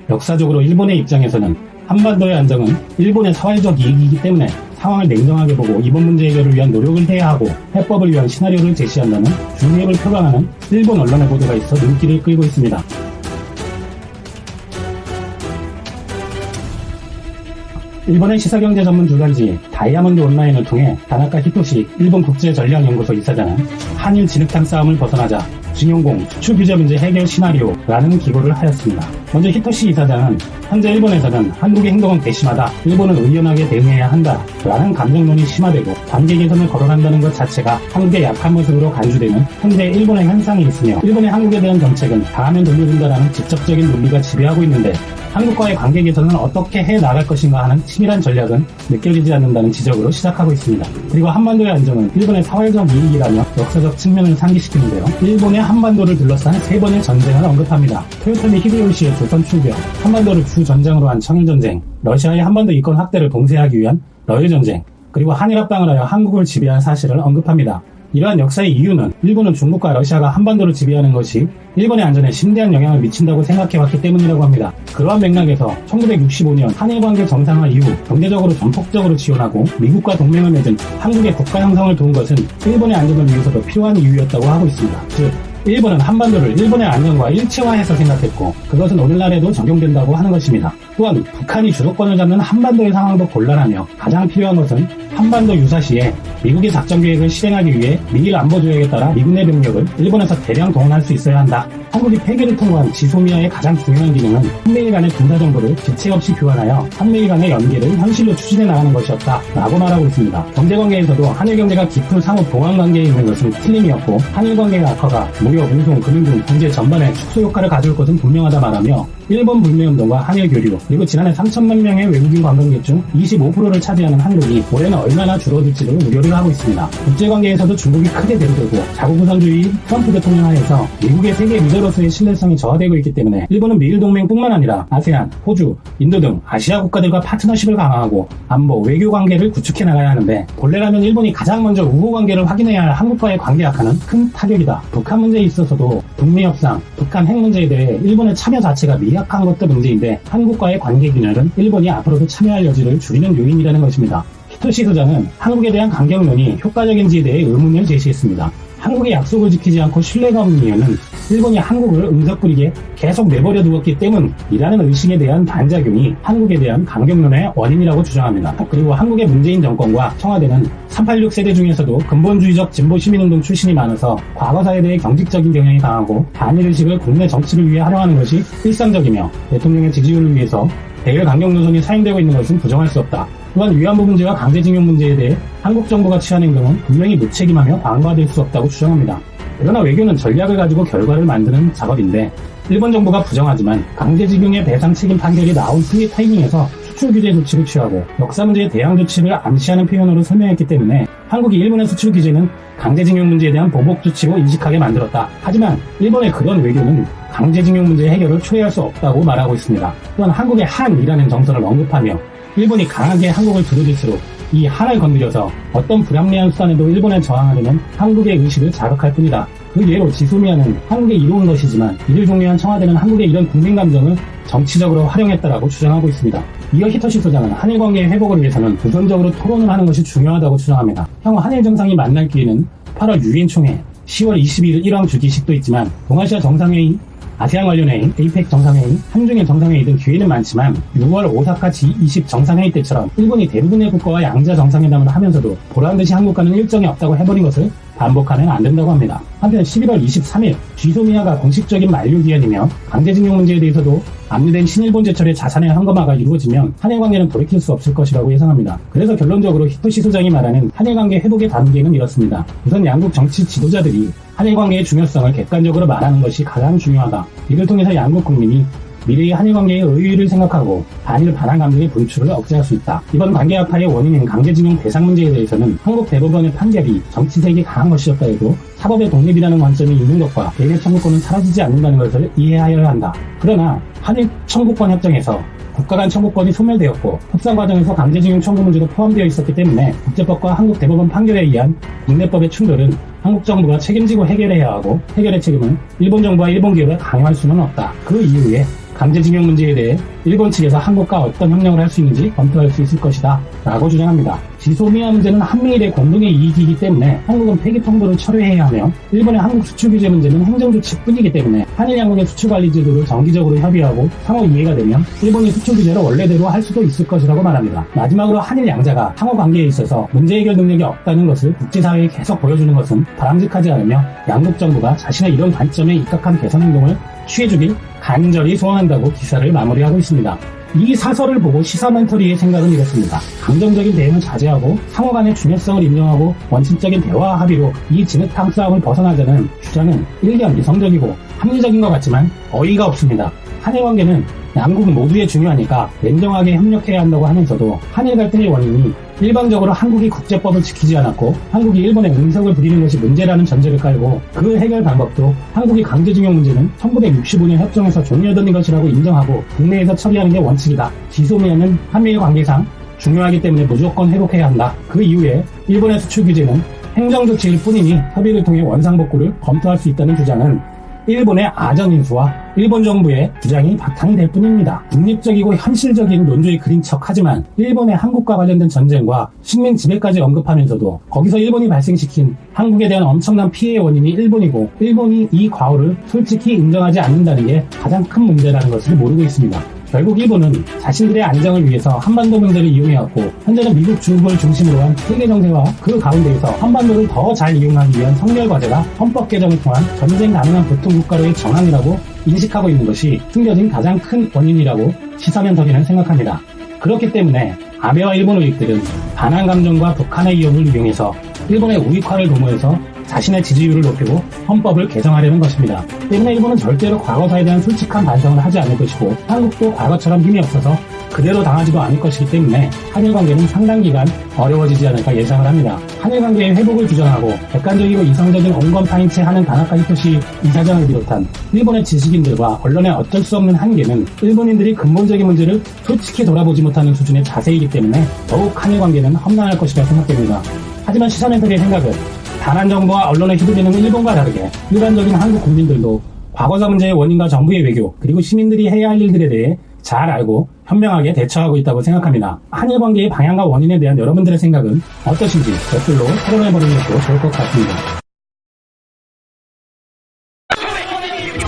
역사적으로 일본의 입장에서는 한반도의 안정은 일본의 사회적 이익이기 때문에 상황을 냉정하게 보고 이번 문제 해결을 위한 노력을 해야 하고 해법을 위한 시나리오를 제시한다는 중립을 표방하는 일본 언론의 보도가 있어 눈길을 끌고 있습니다. 일본의 시사경제 전문 주간지 다이아몬드 온라인을 통해 다나카 히토시 일본 국제전략연구소 이사장은 한일 진흙탕 싸움을 벗어나자 증용공 수출 규제 문제 해결 시나리오라는 기고를 하였습니다. 먼저 히토시 이사장은 현재 일본에서는 한국의 행동은 괘씸하다, 일본은 의연하게 대응해야 한다라는 감정론이 심화되고 관계 개선을 거론한다는 것 자체가 한국의 약한 모습으로 간주되는 현재 일본의 현상이 있으며 일본의 한국에 대한 정책은 다하면 돌려준다라는 직접적인 논리가 지배하고 있는데 한국과의 관계 개선은 어떻게 해나갈 것인가 하는 치밀한 전략은 느껴지지 않는다는 지적으로 시작하고 있습니다. 그리고 한반도의 안정은 일본의 사회적 이익이라며 역사적 측면을 상기시키는데요. 일본의 한반도를 둘러싼 세 번의 전쟁을 언급합니다. 토요토미 히데요시의 조선 출병, 한반도를 주 전장으로 한 청일전쟁, 러시아의 한반도 이권 확대를 봉쇄하기 위한 러일전쟁, 그리고 한일합방을 하여 한국을 지배한 사실을 언급합니다. 이러한 역사의 이유는 일본은 중국과 러시아가 한반도를 지배하는 것이 일본의 안전에 심대한 영향을 미친다고 생각해왔기 때문이라고 합니다. 그러한 맥락에서 1965년 한일관계 정상화 이후 경제적으로 전폭적으로 지원하고 미국과 동맹을 맺은 한국의 국가 형성을 도운 것은 일본의 안전을 위해서도 필요한 이유였다고 하고 있습니다. 즉, 일본은 한반도를 일본의 안전과 일체화해서 생각했고 그것은 오늘날에도 적용된다고 하는 것입니다. 또한 북한이 주도권을 잡는 한반도의 상황도 곤란하며 가장 필요한 것은 한반도 유사시에 미국의 작전계획을 실행하기 위해 미일 안보조약에 따라 미군 내 병력을 일본에서 대량 동원할 수 있어야 한다. 한국이 폐기를 통과한 지소미아의 가장 중요한 기능은 한미일 간의 군사정보를 지체 없이 교환하여 한미일 간의 연계를 현실로 추진해 나가는 것이었다 라고 말하고 있습니다. 경제관계에서도 한일경제가 깊은 상호 보완관계에 있는 것은 틀림이었고 한일관계의 악화가 무역, 운송, 금융 등 경제 전반에 축소 효과를 가져올 것은 분명하다 말하며 일본 불매운동과 한일 교류, 그리고 지난해 3천만 명의 외국인 관광객 중 25%를 차지하는 한국이 올해는 얼마나 줄어들지를 우려를 하고 있습니다. 국제관계에서도 중국이 크게 대두되고 자국우선주의 트럼프 대통령 하에서 미국의 세계 리더로서의 신뢰성이 저하되고 있기 때문에 일본은 미일 동맹뿐만 아니라 아세안, 호주, 인도 등 아시아 국가들과 파트너십을 강화하고 안보, 외교 관계를 구축해 나가야 하는데 본래라면 일본이 가장 먼저 우호 관계를 확인해야 할 한국과의 관계 악화는 큰 타격이다. 북한 문제에 있어서도 북미 협상, 북한 핵 문제에 대해 일본의 참여 자체가 미약한 것도 문제인데 한국과의 관계 균열은 일본이 앞으로도 참여할 여지를 줄이는 요인이라는 것입니다. 히토시 소장은 한국에 대한 강경론이 효과적인지에 대해 의문을 제시했습니다. 한국의 약속을 지키지 않고 신뢰가 없는 이유는 일본이 한국을 응석부리게 계속 내버려 두었기 때문이라는 의식에 대한 반작용이 한국에 대한 강경론의 원인이라고 주장합니다. 그리고 한국의 문재인 정권과 청와대는 386 세대 중에서도 근본주의적 진보 시민운동 출신이 많아서 과거사에 대해 경직적인 경향이 강하고 반일의식을 국내 정치를 위해 활용하는 것이 일상적이며 대통령의 지지율을 위해서 대외 강경 노선이 사용되고 있는 것은 부정할 수 없다. 또한 위안부 문제와 강제징용 문제에 대해 한국 정부가 취한 행동은 분명히 무책임하며 방어될 수 없다고 주장합니다. 그러나 외교는 전략을 가지고 결과를 만드는 작업인데 일본 정부가 부정하지만 강제징용의 배상 책임 판결이 나온 후의 타이밍에서 수출 규제 조치를 취하고 역사 문제에 대항 조치를 암시하는 표현으로 설명했기 때문에 한국이 일본의 수출 규제는 강제징용 문제에 대한 보복 조치로 인식하게 만들었다. 하지만 일본의 그런 외교는 강제징용 문제 해결을 초래할 수 없다고 말하고 있습니다. 또한 한국의 한이라는 정서를 언급하며 일본이 강하게 한국을 두드릴수록 이 한을 건드려서 어떤 불합리한 수단에도 일본에 저항하려는 한국의 의식을 자극할 뿐이다. 그 예로 지소미아는 한국에 이로운 것이지만 이를 종료한 청와대는 한국의 이런 국민 감정을 정치적으로 활용했다라고 주장하고 있습니다. 이어 히토시 소장은 한일 관계의 회복을 위해서는 우선적으로 토론을 하는 것이 중요하다고 주장합니다. 향후 한일 정상이 만날 기회는 8월 유엔 총회, 10월 22일 1왕 주기식도 있지만 동아시아 정상회의, 아세안 관련회의, 에이펙 정상회의, 한중일 정상회의 등 기회는 많지만 6월 오사카 G20 정상회의 때처럼 일본이 대부분의 국가와 양자 정상회담을 하면서도 보란듯이 한국과는 일정이 없다고 해버린 것을 반복하면 안 된다고 합니다. 한편 11월 23일 지소미아가 공식적인 만료 기한이며 강제징용 문제에 대해서도 압류된 신일본 제철의 자산의 현금화가 이루어지면 한일 관계는 돌이킬 수 없을 것이라고 예상합니다. 그래서 결론적으로 히토시 소장이 말하는 한일 관계 회복의 단계는 이렇습니다. 우선 양국 정치 지도자들이 한일 관계의 중요성을 객관적으로 말하는 것이 가장 중요하다. 이를 통해서 양국 국민이 미래의 한일 관계의 의의를 생각하고 반일 반한 감정의 분출을 억제할 수 있다. 이번 관계 악화의 원인인 강제징용 배상 문제에 대해서는 한국 대법원의 판결이 정치색이 강한 것이었다 해도 사법의 독립이라는 관점이 있는 것과 개인의 청구권은 사라지지 않는다는 것을 이해하여야 한다. 그러나 한일 청구권 협정에서 국가 간 청구권이 소멸되었고 협상 과정에서 강제징용 청구 문제도 포함되어 있었기 때문에 국제법과 한국 대법원 판결에 의한 국내법의 충돌은 한국 정부가 책임지고 해결해야 하고 해결의 책임은 일본 정부와 일본 기업에 강요할 수는 없다. 그 이후에 강제징용 문제에 대해 일본 측에서 한국과 어떤 협력을 할 수 있는지 검토할 수 있을 것이다 라고 주장합니다. 지소미아 문제는 한미일의 공동의 이익이기 때문에 한국은 폐기 통보를 철회해야 하며 일본의 한국 수출 규제 문제는 행정조치뿐이기 때문에 한일 양국의 수출 관리 제도를 정기적으로 협의하고 상호 이해가 되면 일본이 수출 규제를 원래대로 할 수도 있을 것이라고 말합니다. 마지막으로 한일 양자가 상호 관계에 있어서 문제 해결 능력이 없다는 것을 국제사회에 계속 보여주는 것은 바람직하지 않으며 양국 정부가 자신의 이런 관점에 입각한 개선 행동을 취해주길 간절히 소원한다고 기사를 마무리하고 있습니다. 이 사설을 보고 시사멘터리의 생각은 이렇습니다. 감정적인 대응을 자제하고 상호 간의 중요성을 인정하고 원칙적인 대화와 합의로 이 진흙탕 싸움을 벗어나자는 주장은 일견 이성적이고 합리적인 것 같지만 어이가 없습니다. 한일 관계는 양국 모두에 중요하니까 냉정하게 협력해야 한다고 하면서도 한일 갈등의 원인이 일방적으로 한국이 국제법을 지키지 않았고 한국이 일본에 응석을 부리는 것이 문제라는 전제를 깔고 그 해결 방법도 한국이 강제징용 문제는 1965년 협정에서 종료된 것이라고 인정하고 국내에서 처리하는 게 원칙이다. 지소미아는 한미일 관계상 중요하기 때문에 무조건 회복해야 한다. 그 이후에 일본의 수출 규제는 행정조치일 뿐이니 협의를 통해 원상복구를 검토할 수 있다는 주장은 일본의 아전인수와 일본 정부의 주장이 바탕될 뿐입니다. 독립적이고 현실적인 논조에 그린 척하지만 일본의 한국과 관련된 전쟁과 식민 지배까지 언급하면서도 거기서 일본이 발생시킨 한국에 대한 엄청난 피해의 원인이 일본이고 일본이 이 과오를 솔직히 인정하지 않는다는 게 가장 큰 문제라는 것을 모르고 있습니다. 결국 일본은 자신들의 안정을 위해서 한반도 문제를 이용해왔고 현재는 미국 중국을 중심으로 한 세계 정세와 그 가운데에서 한반도를 더 잘 이용하기 위한 성결 과제가 헌법 개정을 통한 전쟁 가능한 보통국가로의 정황이라고 인식하고 있는 것이 숨겨진 가장 큰 원인이라고 시사멘터리는 생각합니다. 그렇기 때문에 아베와 일본 우익들은 반한 감정과 북한의 위협을 이용해서 일본의 우익화를 도모해서 자신의 지지율을 높이고 헌법을 개정하려는 것입니다. 때문에 일본은 절대로 과거사에 대한 솔직한 반성을 하지 않을 것이고 한국도 과거처럼 힘이 없어서 그대로 당하지도 않을 것이기 때문에 한일 관계는 상당 기간 어려워지지 않을까 예상을 합니다. 한일 관계의 회복을 주장하고 객관적이고 이성적인 온건파인치 하는 다나카 히토시 이사장을 비롯한 일본의 지식인들과 언론의 어쩔 수 없는 한계는 일본인들이 근본적인 문제를 솔직히 돌아보지 못하는 수준의 자세이기 때문에 더욱 한일 관계는 험난할 것이라 생각됩니다. 하지만 시사멘터리의 생각은 단한 정부와 언론에 휘둘리는 일본과 다르게 일반적인 한국 국민들도 과거사 문제의 원인과 정부의 외교 그리고 시민들이 해야 할 일들에 대해 잘 알고 현명하게 대처하고 있다고 생각합니다. 한일 관계의 방향과 원인에 대한 여러분들의 생각은 어떠신지 댓글로 토론해보는 것도 좋을 것 같습니다.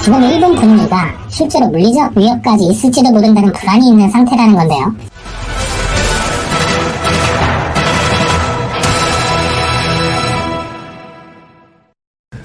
지금 일본 분위기가 실제로 물리적 위협까지 있을지도 모른다는 불안이 있는 상태라는 건데요.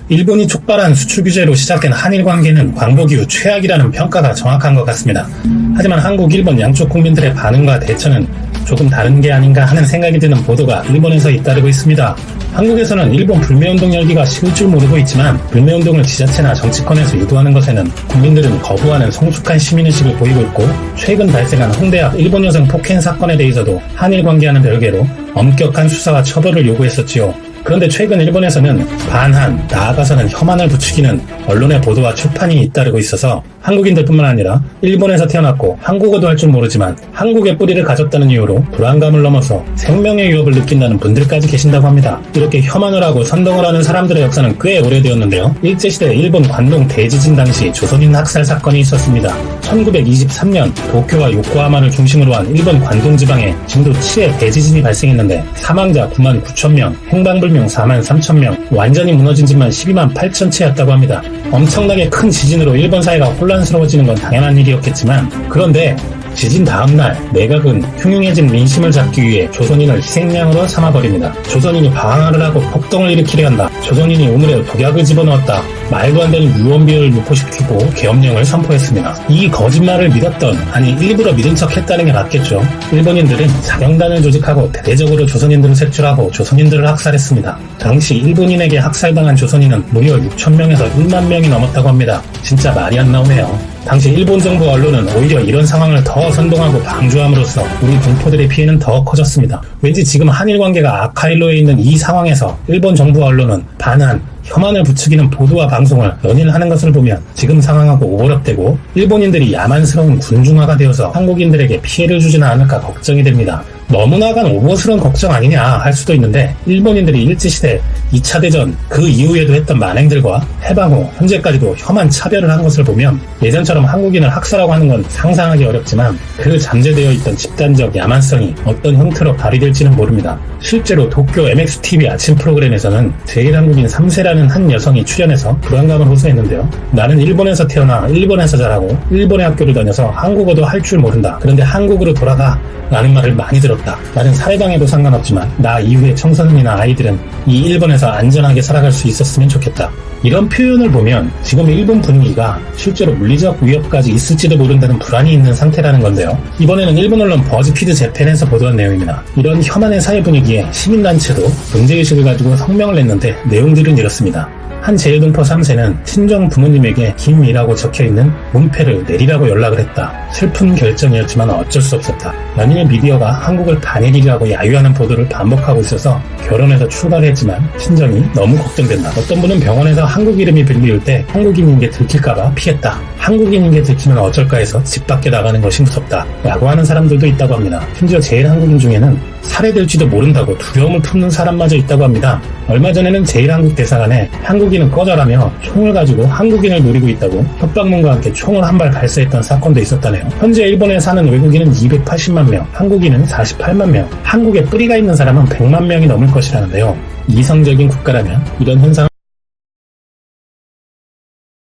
일본이 촉발한 수출 규제로 시작된 한일 관계는 광복 이후 최악이라는 평가가 정확한 것 같습니다. 하지만 한국, 일본 양쪽 국민들의 반응과 대처는 조금 다른 게 아닌가 하는 생각이 드는 보도가 일본에서 잇따르고 있습니다. 한국에서는 일본 불매운동 열기가 식을 줄 모르고 있지만 불매운동을 지자체나 정치권에서 유도하는 것에는 국민들은 거부하는 성숙한 시민의식을 보이고 있고 최근 발생한 홍대 앞 일본 여성 폭행 사건에 대해서도 한일 관계와는 별개로 엄격한 수사와 처벌을 요구했었지요. 그런데 최근 일본에서는 반한, 나아가서는 혐한을 부추기는 언론의 보도와 출판이 잇따르고 있어서 한국인들뿐만 아니라 일본에서 태어났고 한국어도 할 줄 모르지만 한국의 뿌리를 가졌다는 이유로 불안감을 넘어서 생명의 위협을 느낀다는 분들까지 계신다고 합니다. 이렇게 혐한을 하고 선동을 하는 사람들의 역사는 꽤 오래되었는데요. 일제시대 일본 관동 대지진 당시 조선인 학살 사건이 있었습니다. 1923년 도쿄와 요코하마를 중심으로 한 일본 관동 지방에 진도 7의 대지진이 발생했는데 사망자 9만 9천 명, 행방불명 4만 3천 명, 완전히 무너진 집만 12만 8천 채였다고 합니다. 엄청나게 큰 지진으로 일본 사회가 혼란스러워지는 건 당연한 일이었겠지만 그런데 지진 다음날 내각은 흉흉해진 민심을 잡기 위해 조선인을 희생양으로 삼아버립니다. 조선인이 방황을 하고 폭동을 일으키려 한다. 조선인이 우물에 독약을 집어넣었다. 말도 안 되는 유언비어를 유포시키고 계엄령을 선포했습니다. 이 거짓말을 믿었던, 아니 일부러 믿은 척 했다는 게 맞겠죠. 일본인들은 사경단을 조직하고 대대적으로 조선인들을 색출하고 조선인들을 학살했습니다. 당시 일본인에게 학살당한 조선인은 무려 6,000명에서 1만 명이 넘었다고 합니다. 진짜 말이 안 나오네요. 당시 일본 정부 언론은 오히려 이런 상황을 더 선동하고 방조함으로써 우리 동포들의 피해는 더 커졌습니다. 왠지 지금 한일 관계가 악화일로에 있는 이 상황에서 일본 정부 언론은 반한, 혐한을 부추기는 보도와 방송을 연일하는 것을 보면 지금 상황하고 오버랩되고 일본인들이 야만스러운 군중화가 되어서 한국인들에게 피해를 주지는 않을까 걱정이 됩니다. 너무나간 오버스러운 걱정 아니냐 할 수도 있는데 일본인들이 일제시대 2차 대전 그 이후에도 했던 만행들과 해방 후 현재까지도 혐한 차별을 한 것을 보면 예전처럼 한국인을 학살하고 하는 건 상상하기 어렵지만 그 잠재되어 있던 집단적 야만성이 어떤 형태로 발휘될지는 모릅니다. 실제로 도쿄 MXTV 아침 프로그램에서는 제일 한국인 3세라는 한 여성이 출연해서 불안감을 호소했는데요. 나는 일본에서 태어나 일본에서 자라고 일본의 학교를 다녀서 한국어도 할 줄 모른다. 그런데 한국으로 돌아가 라는 말을 많이 들었다. 나는 살해당해도 상관없지만 나 이후에 청소년이나 아이들은 이 일본에서 안전하게 살아갈 수 있었으면 좋겠다. 이런 표현을 보면 지금 일본 분위기가 실제로 물리적 위협까지 있을지도 모른다는 불안이 있는 상태라는 건데요. 이번에는 일본 언론 버즈피드 재팬에서 보도한 내용입니다. 이런 혐한의 사회 분위기에 시민단체도 문제의식을 가지고 성명을 냈는데 내용들은 이렇습니다. 한 제일동포 3세는 친정 부모님에게 김이라고 적혀있는 문패를 내리라고 연락을 했다. 슬픈 결정이었지만 어쩔 수 없었다. 연일 미디어가 한국을 반일이라고 야유하는 보도를 반복하고 있어서 결혼해서 출가를 했지만 친정이 너무 걱정된다. 어떤 분은 병원에서 한국 이름이 들릴 때 한국인인 게 들킬까봐 피했다. 한국인인 게 들키면 어쩔까 해서 집 밖에 나가는 것이 무섭다. 라고 하는 사람들도 있다고 합니다. 심지어 제일 한국인 중에는 살해될지도 모른다고 두려움을 품는 사람마저 있다고 합니다. 얼마 전에는 제일한국 대사관에 한국인은 꺼져라며 총을 가지고 한국인을 노리고 있다고 협박문과 함께 총을 한 발 발사했던 사건도 있었다네요. 현재 일본에 사는 외국인은 280만 명, 한국인은 48만 명, 한국에 뿌리가 있는 사람은 100만 명이 넘을 것이라는데요. 이성적인 국가라면 이런 현상을